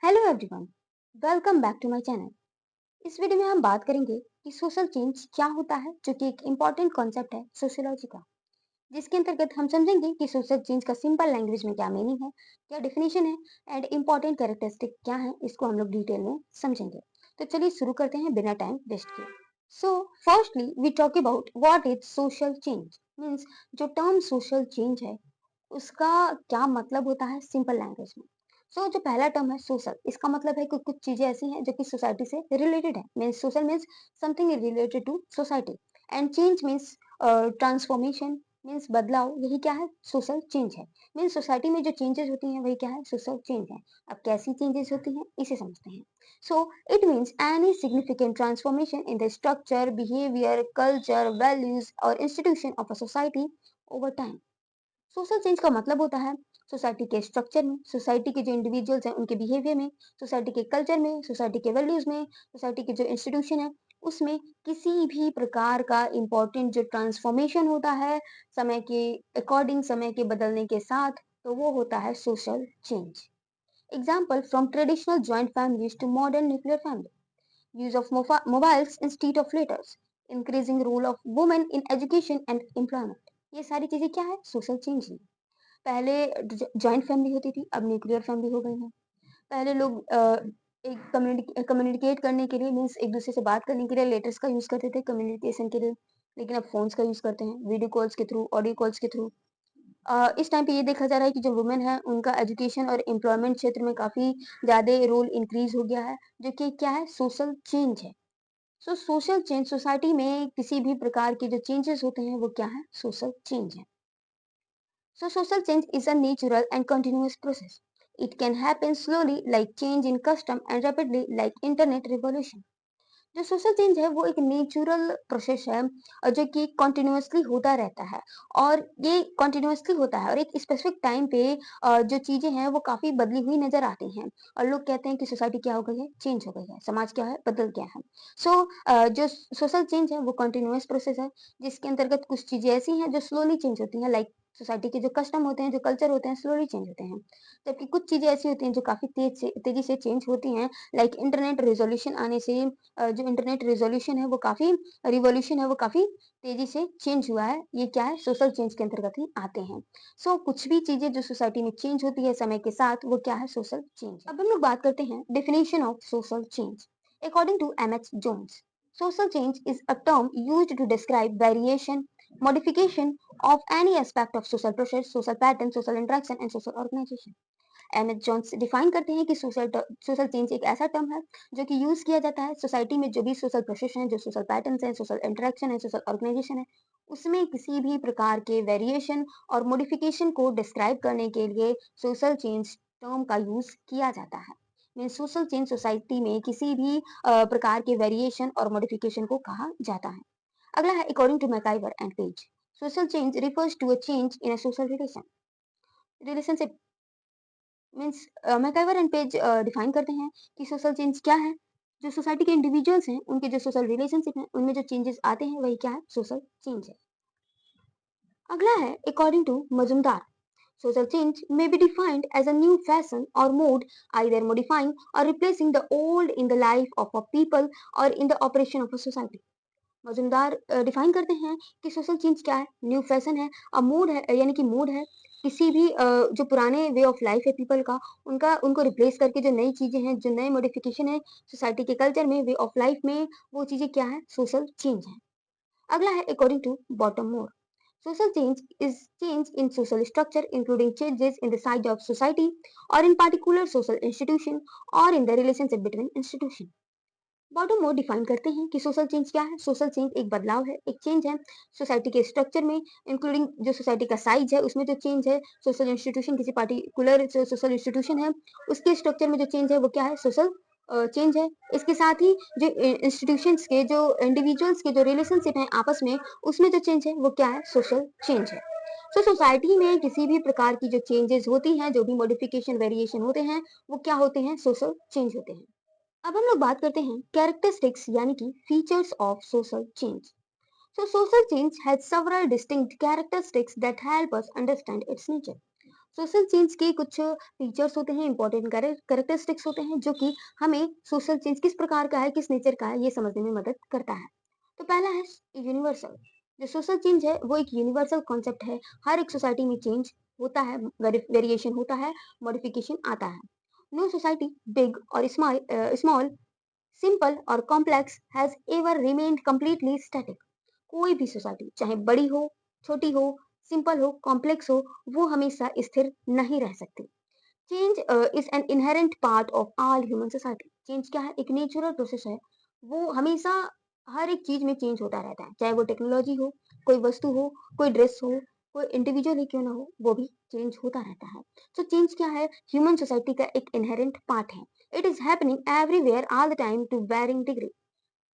Hello everyone, welcome back to my channel. इस video में हम बात करेंगे कि सोशल चेंज क्या होता है, जो कि एक इम्पॉर्टेंट कॉन्सेप्ट है सोशियोलॉजी का, जिसके अंतर्गत हम समझेंगे कि सोशल चेंज का सिंपल लैंग्वेज में क्या मीनिंग है, क्या डेफिनेशन है एंड इम्पॉर्टेंट कैरेक्टरिस्टिक क्या है, इसको हम लोग डिटेल में समझेंगे। तो चलिए शुरू करते हैं बिना टाइम वेस्ट किए। So firstly we talk about what is social change. Means जो टर्म सोशल चेंज है उसका क्या मतलब होता है सिंपल लैंग्वेज में। जो पहला टर्म है सोशल, इसका मतलब है कि कुछ चीजें ऐसी हैं जो कि सोसाइटी से रिलेटेड है। Means social means something related to society and change means transformation, means बदलाव। यही क्या है, सोशल चेंज है। मीन्स सोसाइटी में जो चेंजेस होती हैं वही क्या है, सोशल चेंज है। अब कैसी चेंजेस होती हैं इसे समझते हैं। So it means any significant transformation in the structure, behaviour, culture, values और institution of a society over time. Social change का मतलब होता है सोसाइटी के स्ट्रक्चर में, सोसाइटी के जो इंडिविजुअल्स हैं उनके बिहेवियर में, सोसाइटी के कल्चर में, सोसाइटी के वैल्यूज में, सोसाइटी के जो इंस्टीट्यूशन है उसमें किसी भी प्रकार का इम्पोर्टेंट जो ट्रांसफॉर्मेशन होता है समय के अकॉर्डिंग, समय के बदलने के साथ, तो वो होता है social change. Example from traditional joint families to modern nuclear family, use of mobiles instead of letters, increasing role of women in education and employment. ये सारी चीजें क्या है, सोशल चेंज ही। पहले जॉइंट फैमिली होती थी, अब न्यूक्लियर फैमिली हो गई है। पहले लोग एक कम्युनिकेट करने के लिए, मीन्स एक दूसरे से बात करने के लिए लेटर्स का यूज करते थे कम्युनिकेशन के लिए, लेकिन अब फोन्स का यूज करते हैं, वीडियो कॉल्स के थ्रू, ऑडियो कॉल्स के थ्रू। इस टाइम पे ये देखा जा रहा है कि जो वुमेन है उनका एजुकेशन और एम्प्लॉयमेंट क्षेत्र में काफी ज्यादा रोल इंक्रीज हो गया है, जो कि क्या है, सोशल चेंज है। सोशल चेंज सोसाइटी में किसी भी प्रकार के जो चेंजेस होते हैं वो क्या है, सोशल चेंज है। Social change is a natural and continuous process. It can happen slowly like change in custom and rapidly like internet revolution. जो सोशल चेंज है वो एक नेचुरल प्रोसेस है और जो कि कॉन्टिन्यूसली होता रहता है, और ये कॉन्टिन्यूसली होता है और एक स्पेसिफिक टाइम पे जो चीजें हैं वो काफी बदली हुई नजर आती हैं, और लोग कहते हैं कि सोसाइटी क्या हो गई है, चेंज हो गई है, समाज क्या है, बदल गया है। जो सोशल चेंज है वो कंटिन्यूअस प्रोसेस है, जिसके अंतर्गत कुछ चीजें ऐसी हैं जो स्लोली चेंज होती हैं, लाइक सोसाइटी के जो कस्टम होते हैं, जो कल्चर होते हैं, स्लोली चेंज होते हैं। जबकि कुछ चीजें ऐसी होती हैं जो काफी तेजी से चेंज होती हैं, लाइक इंटरनेट रेजोल्यूशन आने से जो इंटरनेट रेजोल्यूशन है वो काफी रिवॉल्यूशन है, वो काफी तेजी से चेंज हुआ है। ये क्या है, सोशल चेंज के अंतर्गत ही आते हैं। कुछ भी चीजें जो सोसाइटी में चेंज होती है समय के साथ, वो क्या है, सोशल चेंज। अब हम लोग बात करते हैं definition of social change. According to M H Jones, social change is a term used to describe variation, modification of any aspect of social process, social pattern, social interaction and social organization. M H Jones define करते हैं कि social change एक ऐसा term है जो कि use किया जाता है सोसाइटी में जो भी सोशल प्रोसेस हैं, जो सोशल पैटर्न्स हैं, सोशल इंटरेक्शन है, सोशल ऑर्गेनाइजेशन है, उसमें किसी भी प्रकार के वेरिएशन और मॉडिफिकेशन को डिस्क्राइब करने के लिए सोशल चेंज टर्म का यूज किया जाता है। मीन सोशल चेंज सोसाइटी में किसी भी प्रकार के वेरिएशन और मॉडिफिकेशन को कहा जाता है। अगला है according to MacIver and Page, social change refers to a change in a social relationship. Means MacIver and Page define करते हैं कि सोशल चेंज क्या है, जो सोसाइटी के इंडिविजुअल्स हैं उनके जो सोशल रिलेशनशिप हैं उनमें जो चेंजेस आते हैं वही क्या है, सोशल चेंज है। अगला है according to Majumdar, social change may be defined as a new fashion or mode, either modifying or replacing the old in the life of a people or in the operation of a society. Majumdar define करते हैं कि social change क्या है, new fashion है, और mood है, यानी कि मूड है किसी भी जो पुराने वे ऑफ लाइफ है पीपल का, उनका उनको रिप्लेस करके जो नई चीजें हैं, जो नए मॉडिफिकेशन है सोसाइटी के कल्चर में, वे ऑफ लाइफ में, वो चीजें क्या है, सोशल चेंज है। अगला है according to Bottomore, social change is change in social structure including changes in the size of society or in particular social institution or in the relationship between institution. Bottom more define करते हैं कि social change क्या है, social change एक बदलाव है, एक change है सोसाइटी के स्ट्रक्चर में, इंक्लूडिंग जो सोसाइटी का साइज है उसमें जो चेंज है, सोशल इंस्टीट्यूशन किसी पार्टिकुलर जो सोशल इंस्टीट्यूशन है उसके स्ट्रक्चर में जो चेंज है वो क्या है, सोशल चेंज है। इसके साथ ही जो इंस्टीट्यूशंस के जो इंडिविजुअल्स के जो रिलेशनशिप हैं आपस में, उसमें जो चेंज है वो क्या है, सोशल चेंज है। सोसाइटी में किसी भी प्रकार की जो चेंजेस होती हैं, जो भी मॉडिफिकेशन वेरिएशन होते हैं, वो क्या होते हैं, सोशल चेंज होते हैं। अब हम लोग बात करते हैं कैरेक्टरिस्टिक्स यानी कि features of social change. Social change has several distinct characteristics that help us understand it's nature. Social change के कुछ फीचर्स होते हैं, इंपॉर्टेंट कैरेक्टरिस्टिक्स होते हैं जो कि हमें सोशल चेंज किस प्रकार का है, किस नेचर का है, ये समझने में मदद करता है। तो पहला है यूनिवर्सल। जो सोशल चेंज है वो एक यूनिवर्सल कॉन्सेप्ट है। हर एक सोसाइटी में चेंज होता है, वेरिएशन होता है, मॉडिफिकेशन आता है। नो सोसाइटी, बिग और स्मॉल, सिंपल और complex, has ever remained completely static. कोई भी सोसाइटी चाहे बड़ी हो, छोटी हो, सिंपल हो, कॉम्प्लेक्स हो, वो हमेशा स्थिर नहीं रह सकती। Change is an inherent part of all human society. Change क्या है? एक नेचुरल प्रोसेस है। वो हमेशा हर एक चीज में चेंज होता रहता है, चाहे वो टेक्नोलॉजी हो, कोई वस्तु हो, कोई ड्रेस हो, कोई इंडिविजुअल ही क्यों ना हो, वो भी चेंज होता रहता है। तो चेंज क्या है? ह्यूमन सोसाइटी का एक इनहेरेंट पार्ट है। It is happening everywhere all the time to varying degree.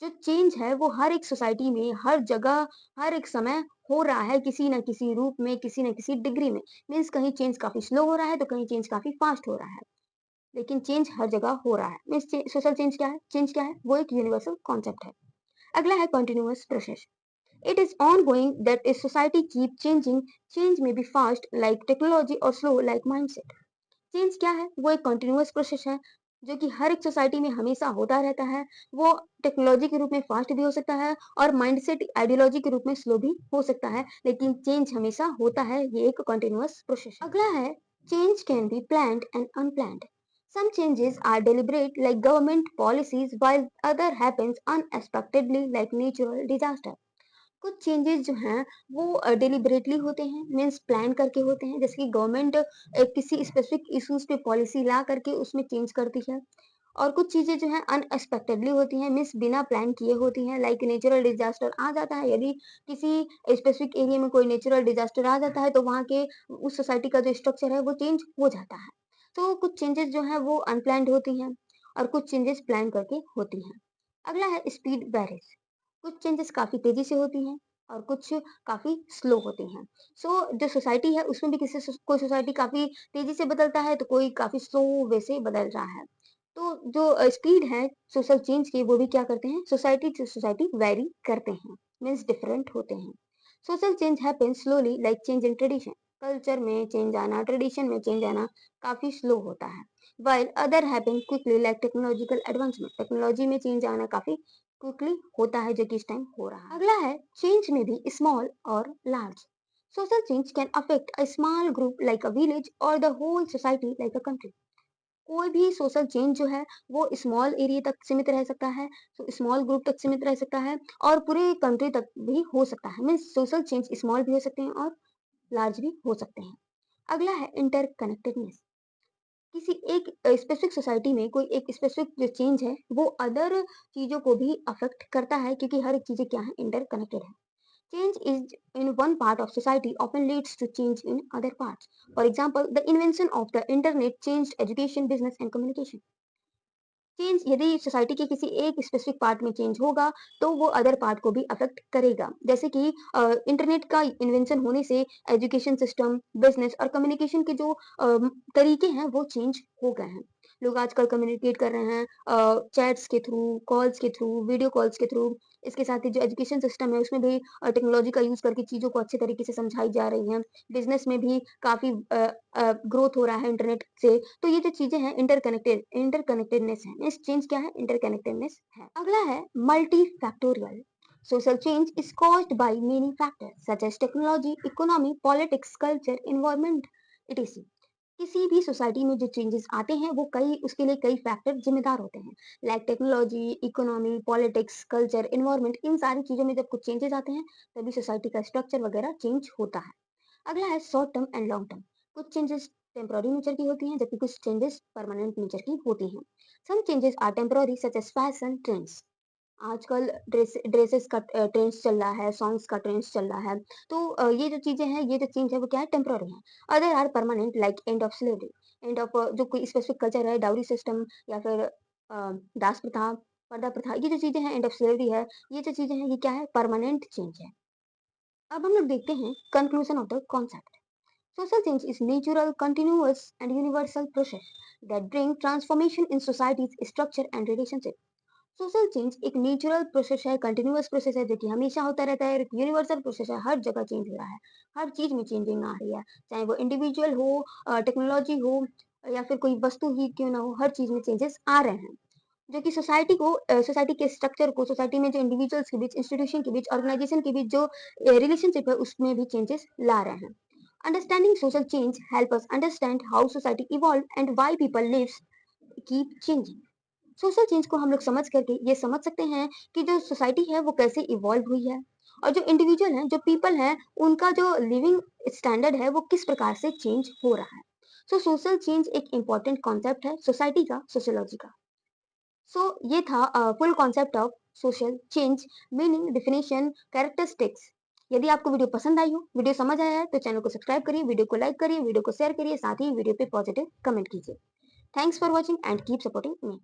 जो चेंज है वो हर एक सोसाइटी में, हर जगह, हर एक समय हो रहा है, किसी न किसी रूप में, किसी न किसी डिग्री में। मीन्स कहीं चेंज काफी स्लो हो रहा है तो कहीं चेंज काफी फास्ट हो रहा है, लेकिन चेंज हर जगह हो रहा है। मीन्स सोशल चेंज क्या है? चेंज क्या है? वो एक यूनिवर्सल कॉन्सेप्ट है। अगला है continuous process. It is on going that is society keep changing. Change में बी फास्ट लाइक टेक्नोलॉजी और स्लो लाइक माइंडसेट। चेंज क्या है? वो एक कंटिन्यूअस प्रोसेस है जो कि हर एक सोसाइटी में हमेशा होता रहता है। वो टेक्नोलॉजी के रूप में फास्ट भी हो सकता है और माइंडसेट आइडियोलॉजी के रूप में स्लो भी हो सकता है, लेकिन चेंज हमेशा होता है। ये एक कंटिन्यूअस प्रोसेस है। अगला है change can be planned and unplanned. Some changes are deliberate like government policies while other happens unexpectedly like natural disaster. कुछ चेंजेस जो हैं वो डेलिबरेटली होते हैं, मीन्स प्लान करके होते हैं, जैसे कि गवर्नमेंट किसी स्पेसिफिक इश्यूज पे पॉलिसी ला करके उसमें चेंज करती है। और कुछ चीजें जो हैं अनएक्सपेक्टेडली होती हैं, मीन्स बिना प्लान किए होती हैं, लाइक नेचुरल डिजास्टर आ जाता है। यदि किसी स्पेसिफिक एरिया में कोई नेचुरल डिजास्टर आ जाता है तो वहाँ के उस सोसाइटी का जो स्ट्रक्चर है वो चेंज हो जाता है। तो कुछ चेंजेस जो हैं वो अनप्लान्ड होती हैं और कुछ चेंजेस प्लान करके होती हैं। अगला है स्पीड बैरिज। कुछ चेंजेस काफी तेजी से होती हैं और कुछ काफी स्लो होती हैं। सो जो सोसाइटी है उसमें भी कोई सोसाइटी काफी तेजी से बदलता है तो कोई काफी स्लो वे से बदल रहा है। तो जो स्पीड है सोशल चेंज की, वो भी क्या करते हैं, सोसाइटी टू सोसाइटी वेरी करते हैं, मीन्स डिफरेंट होते हैं। Social change happens slowly like change in tradition. Culture में चेंज आना, ट्रेडिशन में चेंज आना काफी स्लो होता है। while other happen quickly like technological advancement. Technology में चेंज आना काफी क्विकली होता है जो कि इस टाइम हो रहा है। अगला है चेंज में भी स्मॉल और large. Social change can affect a small group like a village और the whole society like a country. कोई भी सोशल चेंज जो है वो स्मॉल एरिया तक सीमित रह सकता है, तो स्मॉल ग्रुप तक सीमित रह सकता है और पूरे कंट्री तक भी हो सकता है। मीन्स सोशल चेंज स्मॉल भी हो सकते हैं और लार्ज भी हो सकते हैं। अगला है इंटरकनेक्टेडनेस। किसी एक स्पेसिफिक सोसाइटी में कोई एक स्पेसिफिक जो चेंज है वो अदर चीजों को भी अफेक्ट करता है, क्योंकि हर एक चीजें क्या है, इंटरकनेक्टेड है। Change is in one part of society often leads to change in other parts. For example, the invention of the internet changed education, business and communication. Change यदि सोसाइटी के किसी एक स्पेसिफिक पार्ट में change होगा तो वो other part को भी अफेक्ट करेगा। जैसे कि इंटरनेट का इन्वेंशन होने से एजुकेशन सिस्टम, बिजनेस और कम्युनिकेशन के जो तरीके हैं वो चेंज हो गए हैं। लोग आजकल कम्युनिकेट कर रहे हैं चैट्स के थ्रू, कॉल्स के थ्रू, वीडियो कॉल्स के थ्रू। इसके साथ ही जो एजुकेशन सिस्टम है उसमें भी टेक्नोलॉजी का यूज करके चीजों को अच्छे तरीके से समझाई जा रही हैं। बिजनेस में भी काफी ग्रोथ हो रहा है इंटरनेट से। तो ये जो चीजें हैं इंटरकनेक्टेडनेस है। इस चेंज क्या है, इंटरकनेक्टेडनेस है। अगला है multi factorial. Social change is caused by many factors such as technology, economy, politics, culture, environment, etc. किसी भी सोसाइटी में जो चेंजेस आते हैं वो कई उसके लिए कई फैक्टर जिम्मेदार होते हैं, like technology, economy, politics, culture, environment. इन सारी चीजों में जब कुछ चेंजेस आते हैं तभी सोसाइटी का स्ट्रक्चर वगैरह चेंज होता है। अगला है short term and long term. कुछ चेंजेस टेम्पररी नेचर की होती हैं जबकि कुछ चेंजेस परमानेंट नेचर की होती हैं। Some changes are temporary such as fashion trends. आजकल ड्रेसेस का ट्रेंड्स चल रहा है, सॉन्ग्स का ट्रेंड्स चल रहा है। तो ये जो चीजें हैं, ये जो चेंज है वो क्या है, टेम्पररी है। Other are permanent like end of slavery. End of जो कोई स्पेसिफिक कल्चर है, डाउरी सिस्टम या फिर दास प्रथा, पर्दा प्रथा, ये जो चीजें हैं, एंड ऑफ स्लेवरी है, ये जो चीजें हैं ये क्या है, परमानेंट चेंज है। अब हम लोग देखते हैं conclusion of the concept. Social change is natural, continuous, and universal process that bring transformation in society's structure and relationship. Social change एक नेचुरल प्रोसेस है, कंटिन्यूअस प्रोसेस है जो कि हमेशा होता रहता है, एक यूनिवर्सल प्रोसेस है, हर जगह चेंज हो रहा है, हर चीज में चेंजिंग आ रही है, चाहे वो इंडिविजुअल हो, टेक्नोलॉजी हो या फिर कोई वस्तु ही क्यों ना हो, हर चीज में चेंजेस आ रहे हैं जो कि सोसाइटी के स्ट्रक्चर को, सोसाइटी में जो इंडिविजुअल्स के बीच, इंस्टीट्यूशन के बीच, ऑर्गेनाइजेशन के बीच जो रिलेशनशिप है उसमें भी चेंजेस ला रहे हैं। Understanding social change help us understand how society evolve and why people lives keep changing. Social change को हम लोग समझ करके ये समझ सकते हैं कि जो सोसाइटी है वो कैसे इवॉल्व हुई है और जो इंडिविजुअल हैं, जो पीपल हैं, उनका जो लिविंग स्टैंडर्ड है वो किस प्रकार से चेंज हो रहा है। सो सोशल चेंज एक इम्पॉर्टेंट कॉन्सेप्ट है सोसाइटी का, सोशियोलॉजी का। सो ये था full concept of social change, meaning, definition, characteristics. यदि आपको वीडियो पसंद आई हो, वीडियो समझ आया है तो चैनल को सब्सक्राइब करिए, वीडियो को लाइक करिए, वीडियो को शेयर करिए, साथ ही वीडियो पे पॉजिटिव कमेंट कीजिए। Thanks for watching and keep supporting me.